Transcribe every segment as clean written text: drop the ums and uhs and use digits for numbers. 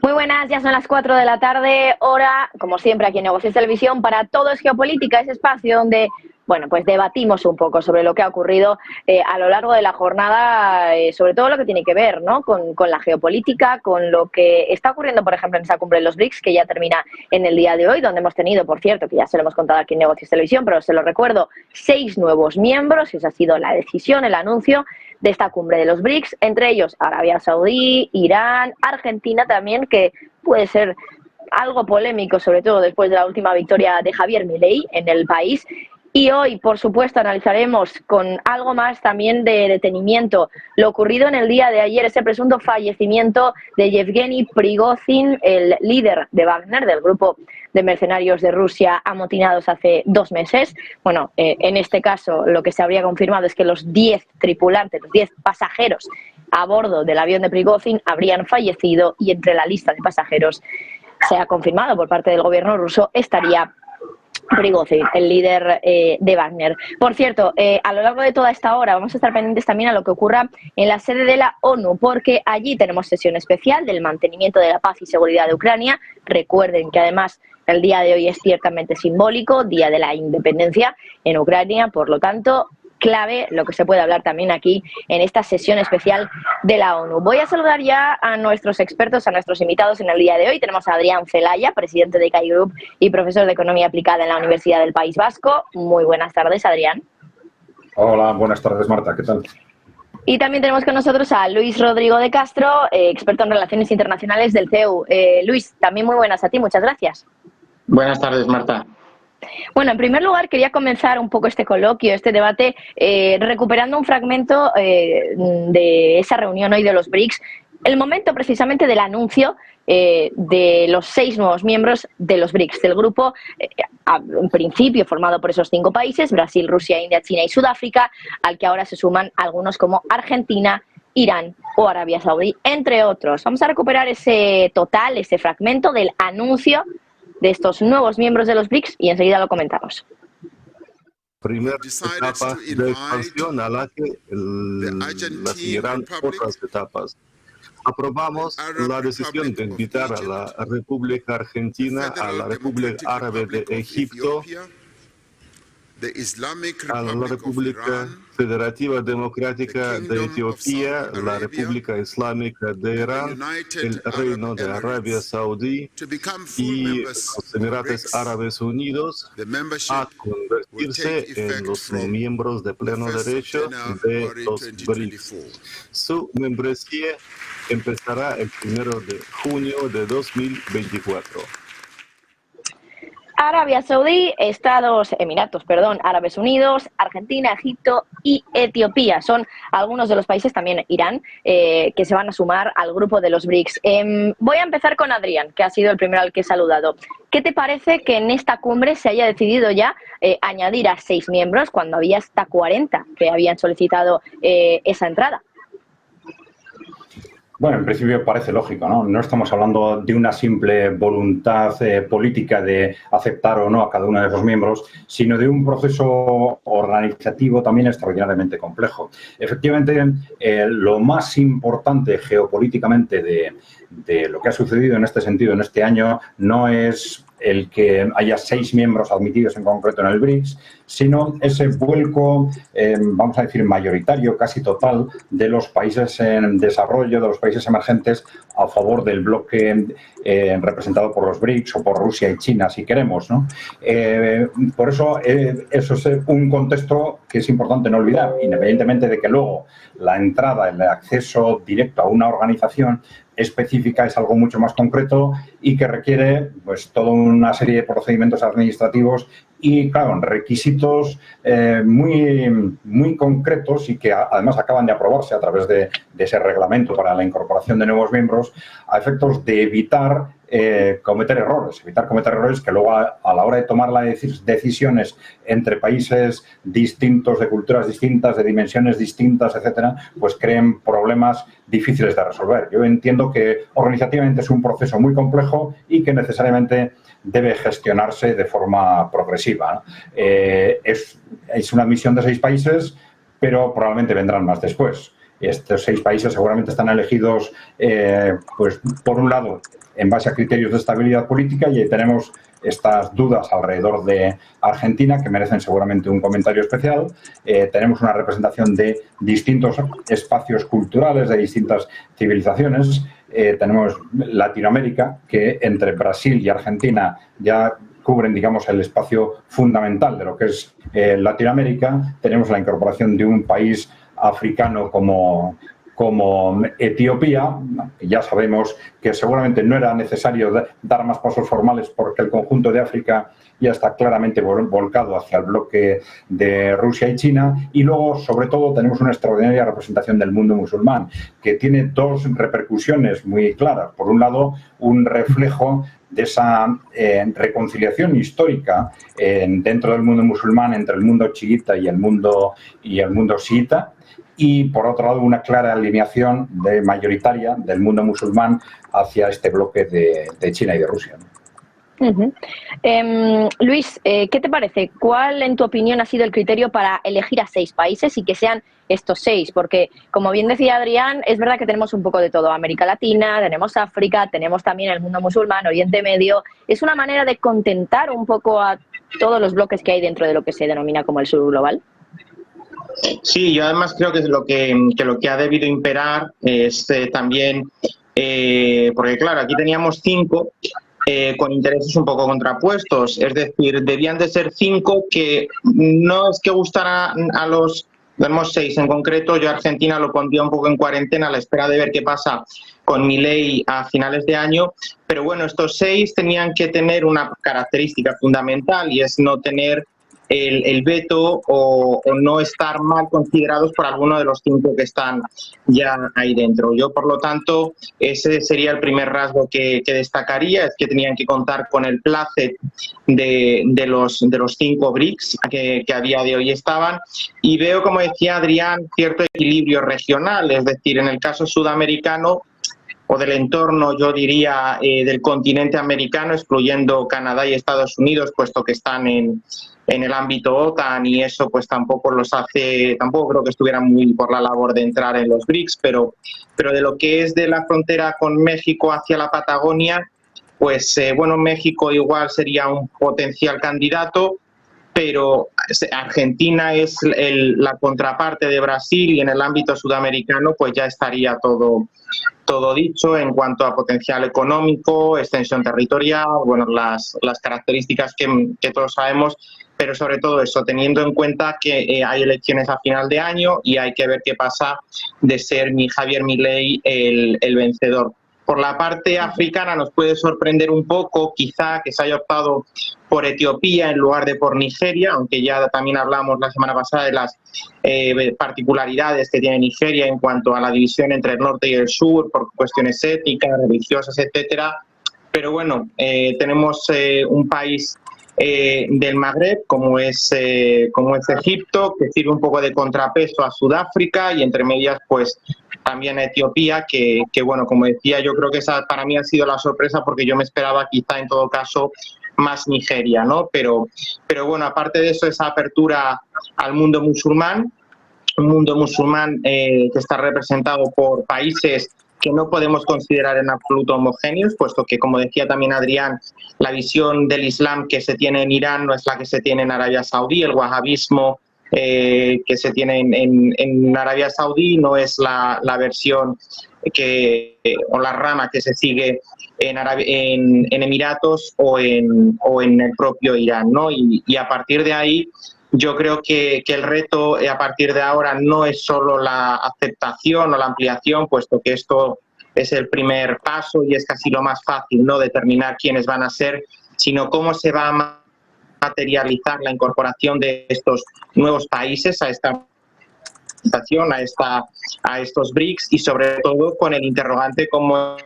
Muy buenas, ya son las 4 de la tarde, hora, como siempre, aquí en Negocios Televisión, para Todo es Geopolítica, ese espacio donde, bueno, pues debatimos un poco sobre lo que ha ocurrido a lo largo de la jornada, sobre todo lo que tiene que ver, ¿no?, con la geopolítica, con lo que está ocurriendo, por ejemplo, en esa cumbre de los BRICS, que ya termina en el día de hoy, donde hemos tenido, por cierto, que ya se lo hemos contado aquí en Negocios Televisión, pero se lo recuerdo, 6 nuevos miembros, esa ha sido la decisión, el anuncio de esta cumbre de los BRICS, entre ellos Arabia Saudí, Irán, Argentina también, que puede ser algo polémico, sobre todo después de la última victoria de Javier Milei en el país. Y hoy, por supuesto, analizaremos con algo más también de detenimiento lo ocurrido en el día de ayer, ese presunto fallecimiento de Yevgeny Prigozhin, el líder de Wagner, del grupo de mercenarios de Rusia amotinados hace 2 meses. Bueno, en este caso lo que se habría confirmado es que los 10 tripulantes, los 10 pasajeros a bordo del avión de Prigozhin habrían fallecido, y entre la lista de pasajeros se ha confirmado por parte del gobierno ruso estaría Prigozhin, el líder de Wagner. Por cierto, a lo largo de toda esta hora vamos a estar pendientes también a lo que ocurra en la sede de la ONU, porque allí tenemos sesión especial del mantenimiento de la paz y seguridad de Ucrania. Recuerden que además el día de hoy es ciertamente simbólico, Día de la Independencia en Ucrania, por lo tanto, clave lo que se puede hablar también aquí en esta sesión especial de la ONU. Voy a saludar ya a nuestros expertos, a nuestros invitados en el día de hoy. Tenemos a Adrián Celaya, presidente de CAI Group y profesor de Economía Aplicada en la Universidad del País Vasco. Muy buenas tardes, Adrián. Hola, buenas tardes, Marta. ¿Qué tal? Y también tenemos con nosotros a Luis Rodrigo de Castro, experto en Relaciones Internacionales del CEU. Luis, también muy buenas a ti, muchas gracias. Buenas tardes, Marta. Bueno, en primer lugar quería comenzar un poco este coloquio, este debate, recuperando un fragmento de esa reunión hoy de los BRICS, el momento precisamente del anuncio de los 6 nuevos miembros de los BRICS, del grupo en principio formado por esos 5 países, Brasil, Rusia, India, China y Sudáfrica, al que ahora se suman algunos como Argentina, Irán o Arabia Saudí, entre otros. Vamos a recuperar ese total, ese fragmento del anuncio de estos nuevos miembros de los BRICS y enseguida lo comentamos. Primera etapa de expansión a la que las seguirán otras etapas. Aprobamos la decisión de invitar a la República Argentina, a la República Árabe de Egipto, a la República Federativa Democrática de Etiopía, la República Islámica de Irán, el Reino de Arabia Saudí y los Emiratos Árabes Unidos a convertirse en los miembros de pleno derecho de los BRICS. Su membresía empezará el 1 de junio de 2024. Arabia Saudí, Emiratos Árabes Unidos, Argentina, Egipto y Etiopía. Son algunos de los países, también Irán, que se van a sumar al grupo de los BRICS. Voy a empezar con Adrián, que ha sido el primero al que he saludado. ¿Qué te parece que en esta cumbre se haya decidido ya añadir a 6 miembros cuando había hasta 40 que habían solicitado esa entrada? Bueno, en principio parece lógico, ¿no? No estamos hablando de una simple voluntad política de aceptar o no a cada uno de esos miembros, sino de un proceso organizativo también extraordinariamente complejo. Efectivamente, lo más importante geopolíticamente de lo que ha sucedido en este sentido en este año no es el que haya 6 miembros admitidos en concreto en el BRICS, sino ese vuelco, vamos a decir, mayoritario, casi total, de los países en desarrollo, de los países emergentes, a favor del bloque representado por los BRICS o por Rusia y China, si queremos, ¿no? Por eso, eso es un contexto que es importante no olvidar, independientemente de que luego la entrada, el acceso directo a una organización específica es algo mucho más concreto y que requiere pues toda una serie de procedimientos administrativos y, claro, requisitos muy concretos y que además acaban de aprobarse a través de ese reglamento para la incorporación de nuevos miembros a efectos de evitar cometer errores que luego a la hora de tomar las decisiones entre países distintos, de culturas distintas, de dimensiones distintas, etcétera, pues creen problemas difíciles de resolver. Yo entiendo que organizativamente es un proceso muy complejo y que necesariamente debe gestionarse de forma progresiva, ¿no? Es una admisión de 6 países, pero probablemente vendrán más después. Estos 6 países seguramente están elegidos, pues por un lado, en base a criterios de estabilidad política, y ahí tenemos estas dudas alrededor de Argentina que merecen seguramente un comentario especial. Tenemos una representación de distintos espacios culturales, de distintas civilizaciones. Tenemos Latinoamérica, que entre Brasil y Argentina ya cubren, digamos, el espacio fundamental de lo que es Latinoamérica. Tenemos la incorporación de un país africano como Etiopía, que ya sabemos que seguramente no era necesario dar más pasos formales porque el conjunto de África ya está claramente volcado hacia el bloque de Rusia y China. Y luego, sobre todo, tenemos una extraordinaria representación del mundo musulmán, que tiene dos repercusiones muy claras. Por un lado, un reflejo de esa reconciliación histórica dentro del mundo musulmán entre el mundo chiita y el mundo chiita. Y, por otro lado, una clara alineación mayoritaria del mundo musulmán hacia este bloque de China y de Rusia. Luis, ¿qué te parece? ¿Cuál, en tu opinión, ha sido el criterio para elegir a 6 países y que sean estos 6? Porque, como bien decía Adrián, es verdad que tenemos un poco de todo. América Latina, tenemos África, tenemos también el mundo musulmán, Oriente Medio. Es una manera de contentar un poco a todos los bloques que hay dentro de lo que se denomina como el sur global. Sí, yo además creo que lo que ha debido imperar es también, porque claro, aquí teníamos 5 con intereses un poco contrapuestos, es decir, debían de ser 5 que no es que gustaran a los, tenemos 6 en concreto. Yo a Argentina lo pondría un poco en cuarentena a la espera de ver qué pasa con Milei a finales de año, pero bueno, estos 6 tenían que tener una característica fundamental, y es no tener el veto o no estar mal considerados por alguno de los 5 que están ya ahí dentro. Yo, por lo tanto, ese sería el primer rasgo que destacaría, es que tenían que contar con el placet de los 5 BRICS que a día de hoy estaban. Y veo, como decía Adrián, cierto equilibrio regional, es decir, en el caso sudamericano o del entorno, yo diría, del continente americano, excluyendo Canadá y Estados Unidos, puesto que están en el ámbito OTAN, y eso pues tampoco creo que estuvieran muy por la labor de entrar en los BRICS, pero de lo que es de la frontera con México hacia la Patagonia, pues bueno, México igual sería un potencial candidato, pero Argentina es la contraparte de Brasil, y en el ámbito sudamericano pues ya estaría todo dicho en cuanto a potencial económico, extensión territorial, bueno, las características que todos sabemos, pero sobre todo eso, teniendo en cuenta que hay elecciones a final de año y hay que ver qué pasa de ser Javier Milei el vencedor. Por la parte africana nos puede sorprender un poco, quizá, que se haya optado por Etiopía en lugar de por Nigeria, aunque ya también hablamos la semana pasada de las particularidades que tiene Nigeria en cuanto a la división entre el norte y el sur, por cuestiones étnicas, religiosas, etcétera. Pero bueno, tenemos un país del Magreb, como es Egipto, que sirve un poco de contrapeso a Sudáfrica, y entre medias, pues también a Etiopía, que bueno, como decía, yo creo que esa para mí ha sido la sorpresa, porque yo me esperaba quizá en todo caso más Nigeria, ¿no? Pero bueno, aparte de eso, esa apertura al mundo musulmán, un mundo musulmán que está representado por países que no podemos considerar en absoluto homogéneos, puesto que, como decía también Adrián, la visión del Islam que se tiene en Irán no es la que se tiene en Arabia Saudí, el wahabismo que se tiene en Arabia Saudí no es la versión o la rama que se sigue en Emiratos o en el propio Irán, ¿no? Y a partir de ahí, yo creo que el reto a partir de ahora no es solo la aceptación o la ampliación, puesto que esto es el primer paso y es casi lo más fácil, ¿no?, determinar quiénes van a ser, sino cómo se va a materializar la incorporación de estos nuevos países a esta organización, a estos BRICS, y sobre todo con el interrogante cómo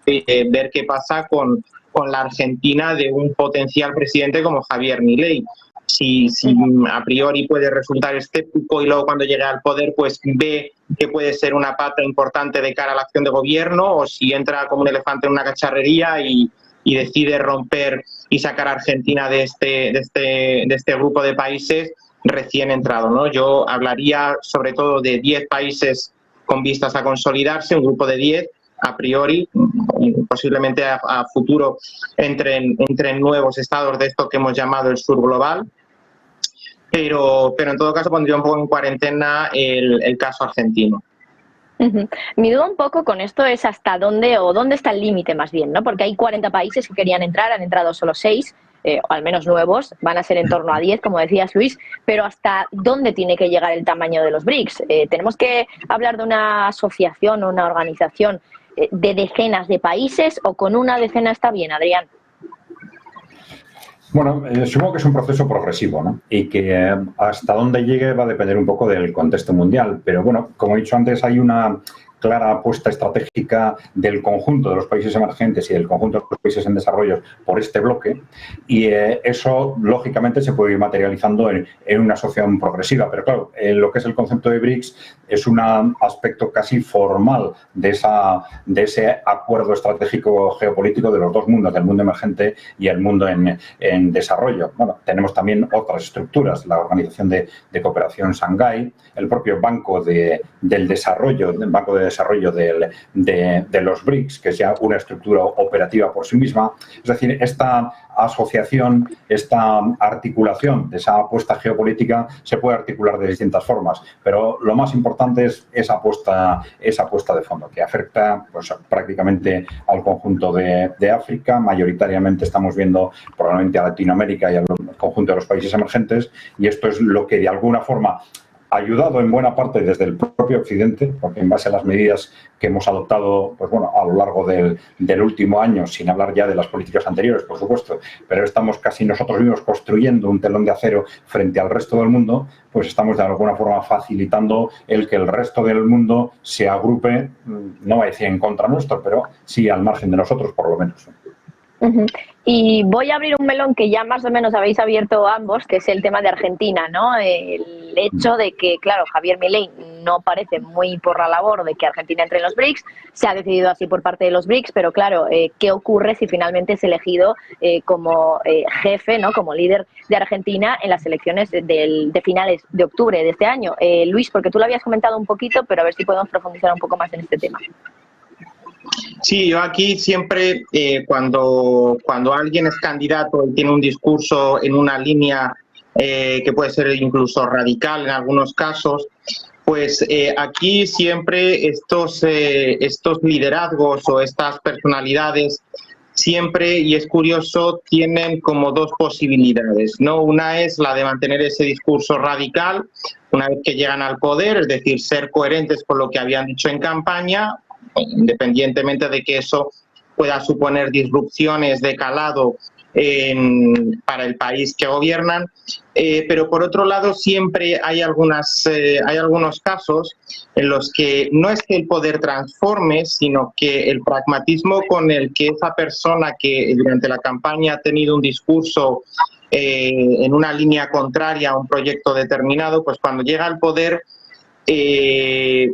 ver qué pasa con la Argentina de un potencial presidente como Javier Milei. Si a priori puede resultar escéptico y luego cuando llegue al poder pues ve que puede ser una pata importante de cara a la acción de gobierno, o si entra como un elefante en una cacharrería y decide romper y sacar a Argentina de este grupo de países recién entrado, ¿no? Yo hablaría sobre todo de 10 países con vistas a consolidarse, un grupo de 10, a priori, posiblemente a futuro entren nuevos estados de esto que hemos llamado el sur global, pero en todo caso pondría un poco en cuarentena el caso argentino. Mi duda un poco con esto es hasta dónde o dónde está el límite más bien, ¿no? Porque hay 40 países que querían entrar, han entrado solo 6, o al menos nuevos, van a ser en torno a 10, como decías Luis, pero ¿hasta dónde tiene que llegar el tamaño de los BRICS? ¿Tenemos que hablar de una asociación o una organización de decenas de países o con una decena está bien, Adrián? Bueno, supongo que es un proceso progresivo, ¿no? Y que hasta dónde llegue va a depender un poco del contexto mundial. Pero bueno, como he dicho antes, hay una clara apuesta estratégica del conjunto de los países emergentes y del conjunto de los países en desarrollo por este bloque, y eso lógicamente se puede ir materializando en una asociación progresiva. Pero claro, lo que es el concepto de BRICS es un aspecto casi formal de ese acuerdo estratégico geopolítico de los dos mundos, del mundo emergente y el mundo en desarrollo. Bueno, tenemos también otras estructuras, la Organización de Cooperación Shanghái, el propio Banco del Desarrollo, el Banco de Desarrollo de los BRICS, que es ya una estructura operativa por sí misma. Es decir, esta asociación, esta articulación de esa apuesta geopolítica se puede articular de distintas formas, pero lo más importante es esa apuesta de fondo, que afecta pues, prácticamente al conjunto de África. Mayoritariamente estamos viendo probablemente a Latinoamérica y al conjunto de los países emergentes, y esto es lo que de alguna forma ayudado en buena parte desde el propio Occidente, porque en base a las medidas que hemos adoptado pues bueno, a lo largo del último año, sin hablar ya de las políticas anteriores, por supuesto, pero estamos casi nosotros mismos construyendo un telón de acero frente al resto del mundo, pues estamos de alguna forma facilitando el que el resto del mundo se agrupe, no voy a decir en contra nuestro, pero sí al margen de nosotros, por lo menos. Y voy a abrir un melón que ya más o menos habéis abierto ambos, que es el tema de Argentina, ¿no? El hecho de que, claro, Javier Milei no parece muy por la labor de que Argentina entre en los BRICS, se ha decidido así por parte de los BRICS, pero claro, ¿qué ocurre si finalmente es elegido como jefe, ¿no? Como líder de Argentina en las elecciones de finales de octubre de este año? Luis, porque tú lo habías comentado un poquito, pero a ver si podemos profundizar un poco más en este tema. Sí, yo aquí siempre, cuando alguien es candidato y tiene un discurso en una línea que puede ser incluso radical en algunos casos, pues aquí siempre estos liderazgos o estas personalidades siempre, y es curioso, tienen como dos posibilidades, ¿no? Una es la de mantener ese discurso radical una vez que llegan al poder, es decir, ser coherentes con lo que habían dicho en campaña, independientemente de que eso pueda suponer disrupciones de calado para el país que gobiernan, pero por otro lado siempre hay algunos casos en los que no es que el poder transforme, sino que el pragmatismo con el que esa persona que durante la campaña ha tenido un discurso en una línea contraria a un proyecto determinado, pues cuando llega al poder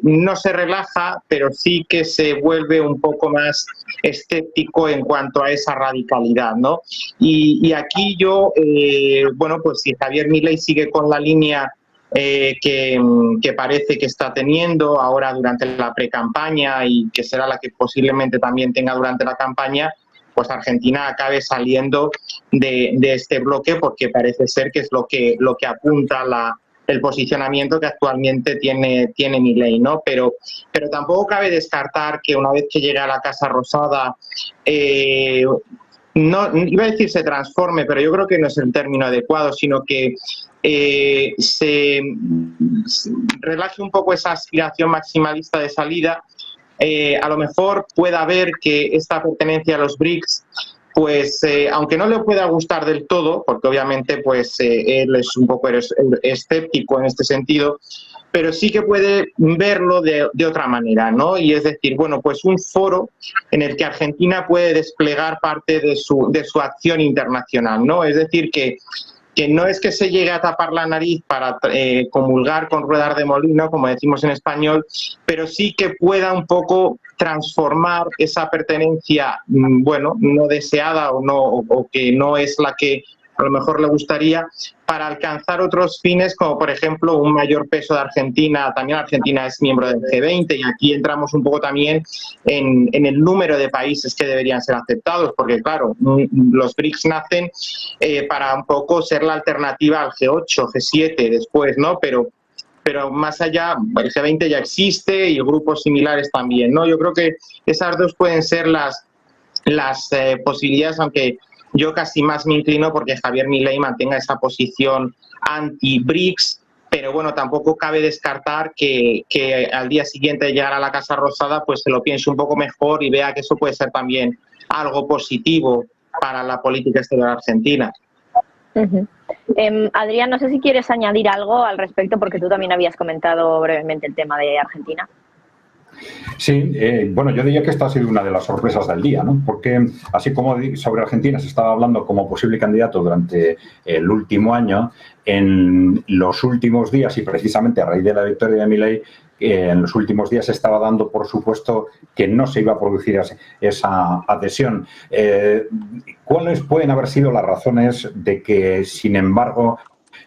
no se relaja, pero sí que se vuelve un poco más escéptico en cuanto a esa radicalidad, ¿no? Y aquí yo, bueno, pues si Javier Milei sigue con la línea que parece que está teniendo ahora durante la precampaña y que será la que posiblemente también tenga durante la campaña, pues Argentina acabe saliendo de este bloque, porque parece ser que es lo que apunta el posicionamiento que actualmente tiene Milei, ¿no? Pero tampoco cabe descartar que una vez que llegue a la Casa Rosada, no iba a decir se transforme, pero yo creo que no es el término adecuado, sino que se relaje un poco esa aspiración maximalista de salida. A lo mejor pueda ver que esta pertenencia a los BRICS, pues aunque no le pueda gustar del todo, porque obviamente pues él es un poco escéptico en este sentido, pero sí que puede verlo de otra manera, ¿no? Y es decir, bueno, pues un foro en el que Argentina puede desplegar parte de su acción internacional, ¿no? Es decir, que no es que se llegue a tapar la nariz para comulgar con ruedas de molino, como decimos en español, pero sí que pueda un poco transformar esa pertenencia, bueno, no deseada o que no es la que a lo mejor le gustaría, para alcanzar otros fines, como por ejemplo un mayor peso de Argentina. También Argentina es miembro del G20 y aquí entramos un poco también en el número de países que deberían ser aceptados, porque claro, los BRICS nacen para un poco ser la alternativa al G8, G7 después, ¿no? Pero más allá, el G20 ya existe y grupos similares también, ¿no? Yo creo que esas dos pueden ser las posibilidades, aunque yo casi más me inclino porque Javier Milei mantenga esa posición anti-BRICS, pero bueno, tampoco cabe descartar que al día siguiente de llegar a la Casa Rosada pues se lo piense un poco mejor y vea que eso puede ser también algo positivo para la política exterior argentina. Adrián, no sé si quieres añadir algo al respecto, porque tú también habías comentado brevemente el tema de Argentina. Sí, bueno, yo diría que esta ha sido una de las sorpresas del día, ¿no? Porque así como sobre Argentina se estaba hablando como posible candidato durante el último año, en los últimos días, y precisamente a raíz de la victoria de Milei, en los últimos días se estaba dando por supuesto que no se iba a producir esa adhesión. ¿Cuáles pueden haber sido las razones de que, sin embargo,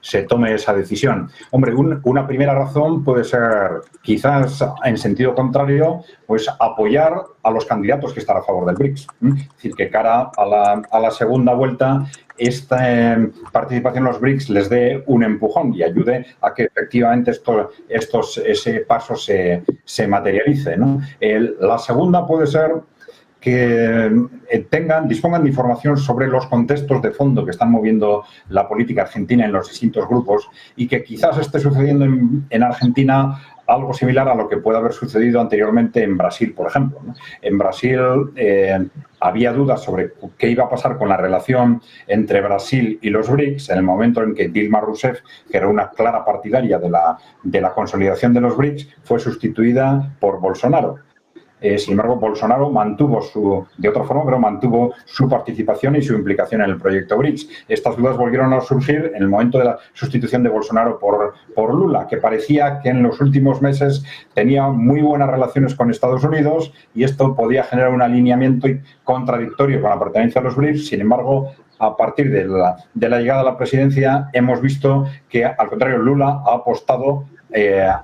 se tome esa decisión? Hombre, una primera razón puede ser, quizás en sentido contrario, pues apoyar a los candidatos que están a favor del BRICS. Es decir, que cara a la segunda vuelta, esta participación en los BRICS les dé un empujón y ayude a que efectivamente ese paso se materialice, ¿no? La segunda puede ser que dispongan de información sobre los contextos de fondo que están moviendo la política argentina en los distintos grupos y que quizás esté sucediendo en Argentina algo similar a lo que puede haber sucedido anteriormente en Brasil, por ejemplo, ¿no? En Brasil había dudas sobre qué iba a pasar con la relación entre Brasil y los BRICS en el momento en que Dilma Rousseff, que era una clara partidaria de la consolidación de los BRICS, fue sustituida por Bolsonaro. Sin embargo, Bolsonaro mantuvo su participación y su implicación en el proyecto BRICS. Estas dudas volvieron a surgir en el momento de la sustitución de Bolsonaro por Lula, que parecía que en los últimos meses tenía muy buenas relaciones con Estados Unidos y esto podía generar un alineamiento contradictorio con la pertenencia a los BRICS. Sin embargo, a partir de la llegada a la presidencia, hemos visto que, al contrario, Lula ha apostado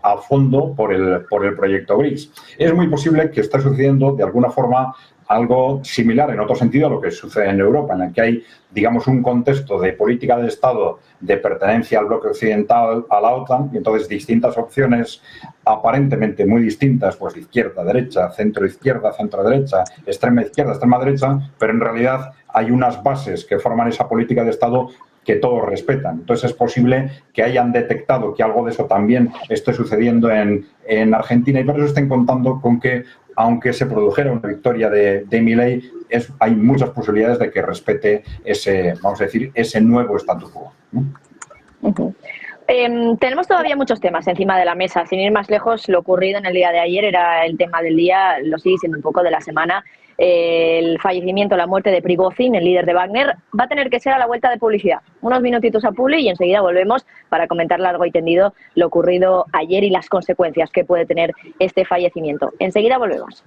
a fondo por el proyecto BRICS. Es muy posible que esté sucediendo de alguna forma algo similar en otro sentido a lo que sucede en Europa, en el que hay, digamos, un contexto de política de Estado de pertenencia al bloque occidental, a la OTAN, y entonces distintas opciones aparentemente muy distintas, pues izquierda, derecha, centro-izquierda, centro-derecha, extrema derecha, pero en realidad hay unas bases que forman esa política de Estado que todos respetan. Entonces es posible que hayan detectado que algo de eso también esté sucediendo en Argentina y por eso estén contando con que, aunque se produjera una victoria de Milei, hay muchas posibilidades de que respete ese nuevo statu quo, ¿no? Tenemos todavía muchos temas encima de la mesa. Sin ir más lejos, lo ocurrido en el día de ayer era el tema del día, lo sigue siendo un poco de la semana. El fallecimiento, la muerte de Prigozhin, el líder de Wagner, va a tener que ser a la vuelta de publicidad. Unos minutitos a Publi y enseguida volvemos para comentar largo y tendido lo ocurrido ayer y las consecuencias que puede tener este fallecimiento. Enseguida volvemos.